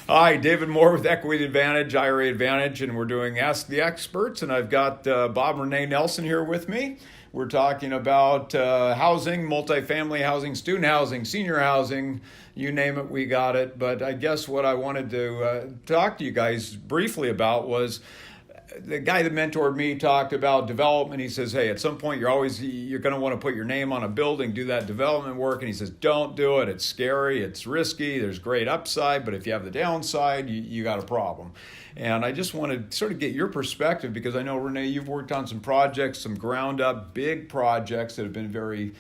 Hi, David Moore with Equity Advantage, IRA Advantage, and we're doing Ask the Experts. And I've got Bob Rene Nelson here with me. We're talking about housing, multifamily housing, student housing, senior housing, you name it, we got it. But I guess what I wanted to talk to you guys briefly about was the guy that mentored me talked about development. He says, hey, at some point you're going to want to put your name on a building, do that development work. And he says, don't do it. It's scary. It's risky. There's great upside. But if you have the downside, you got a problem. And I just want to sort of get your perspective because I know, Rene, you've worked on some projects, some ground up big projects that have been very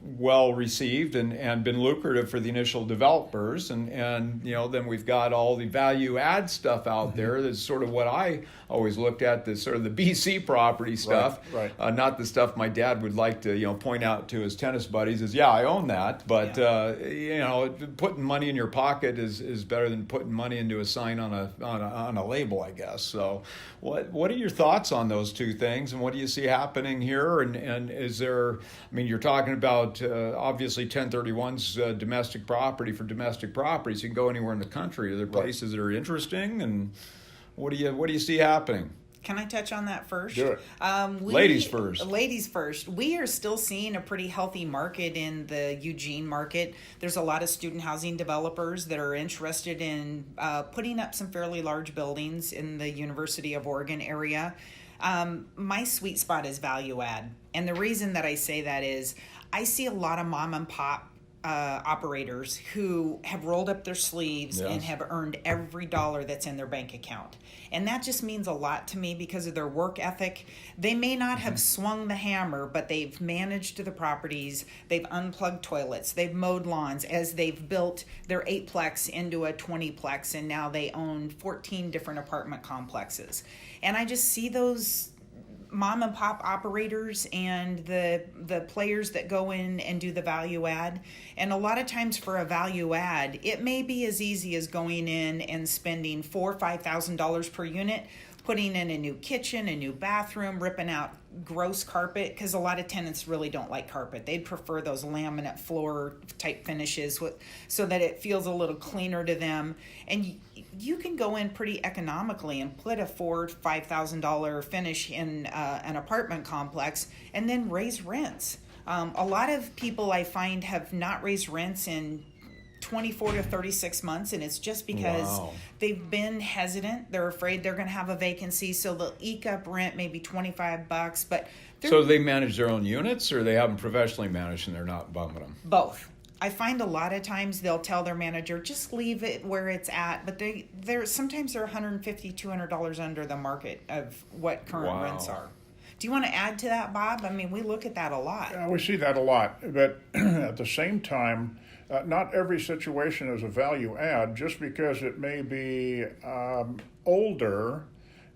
well received and been lucrative for the initial developers. And then we've got all the value add stuff out there. That's sort of what I always looked at, the sort of the BC property stuff. Right. Not the stuff my dad would like to, point out to his tennis buddies is, I own that. But, putting money in your pocket is better than putting money into a sign on a label, I guess. So what are your thoughts on those two things? And what do you see happening here? And is there, you're talking about obviously 1031's domestic property for domestic properties. You can go anywhere in the country. Are there places that are interesting? And what do you see happening? Can I touch on that first? Do it. Ladies first. Ladies first. We are still seeing a pretty healthy market in the Eugene market. There's a lot of student housing developers that are interested in putting up some fairly large buildings in the University of Oregon area. My sweet spot is value add. And the reason that I say that is I see a lot of mom and pop operators who have rolled up their sleeves and have earned every dollar that's in their bank account. And that just means a lot to me because of their work ethic. They may not have swung the hammer, but they've managed the properties, they've unplugged toilets, they've mowed lawns as they've built their 8-plex into a 20-plex, and now they own 14 different apartment complexes. And I just see those mom and pop operators and the players that go in and do the value add. And a lot of times for a value add, it may be as easy as going in and spending $4,000 or $5,000 per unit, putting in a new kitchen, a new bathroom, ripping out gross carpet, because a lot of tenants really don't like carpet. They'd prefer those laminate floor type finishes so that it feels a little cleaner to them. And you can go in pretty economically and put a $4,000 or $5,000 finish in an apartment complex and then raise rents. A lot of people I find have not raised rents in 24 to 36 months, and it's just because they've been hesitant. They're afraid they're going to have a vacancy, so they'll eke up rent maybe $25, but so they manage their own units, or they have them professionally managed and they're not bumming them? Both. I find a lot of times they'll tell their manager, just leave it where it's at, but they're sometimes they're $150, $200 under the market of what current rents are. Do you want to add to that, Bob? We look at that a lot. We see that a lot, but at the same time, not every situation is a value add. Just because it may be older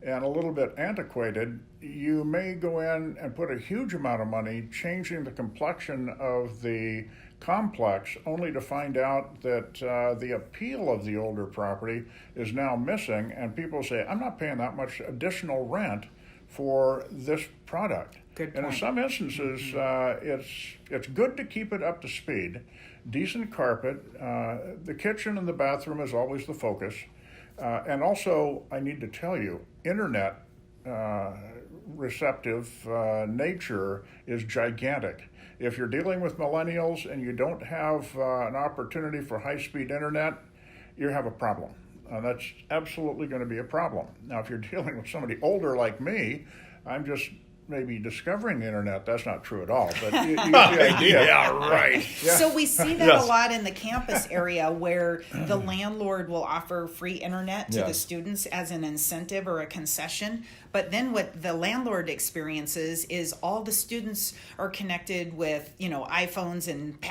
and a little bit antiquated, you may go in and put a huge amount of money changing the complexion of the complex, only to find out that the appeal of the older property is now missing, and people say, I'm not paying that much additional rent for this product. Good point. And in some instances, it's good to keep it up to speed. Decent carpet. The kitchen and the bathroom is always the focus. And also, I need to tell you, internet receptive nature is gigantic. If you're dealing with millennials and you don't have an opportunity for high-speed internet, you have a problem. That's absolutely going to be a problem. Now, if you're dealing with somebody older like me, I'm just maybe discovering the internet. That's not true at all, but you get the idea. Yeah, right. Yeah. So we see that a lot in the campus area where the landlord will offer free internet to the students as an incentive or a concession. But then what the landlord experiences is all the students are connected with, iPhones and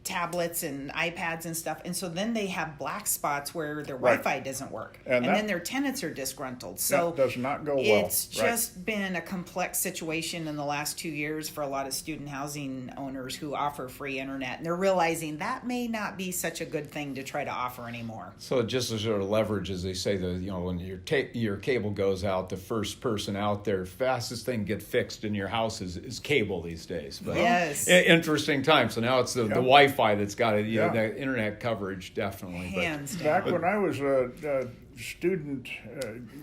tablets and iPads and stuff. And so then they have black spots where their Wi-Fi doesn't work. And then their tenants are disgruntled. So that does not go well. It's just been a complex situation situation in the last 2 years for a lot of student housing owners who offer free internet, and they're realizing that may not be such a good thing to try to offer anymore. So just as sort of leverage, as they say, when your cable goes out, the first person out there, fastest thing to get fixed in your house is cable these days. But Yes. Interesting time. So now it's the Wi-Fi that's got it. You know, the internet coverage definitely. Hands down. Back when I was a student,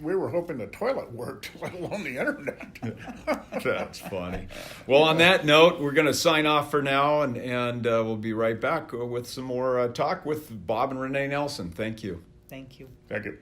we were hoping the toilet worked, let alone the internet. That's funny. Well, on that note, we're going to sign off for now, and we'll be right back with some more talk with Bob and Rene Nelson. Thank you. Thank you. Thank you.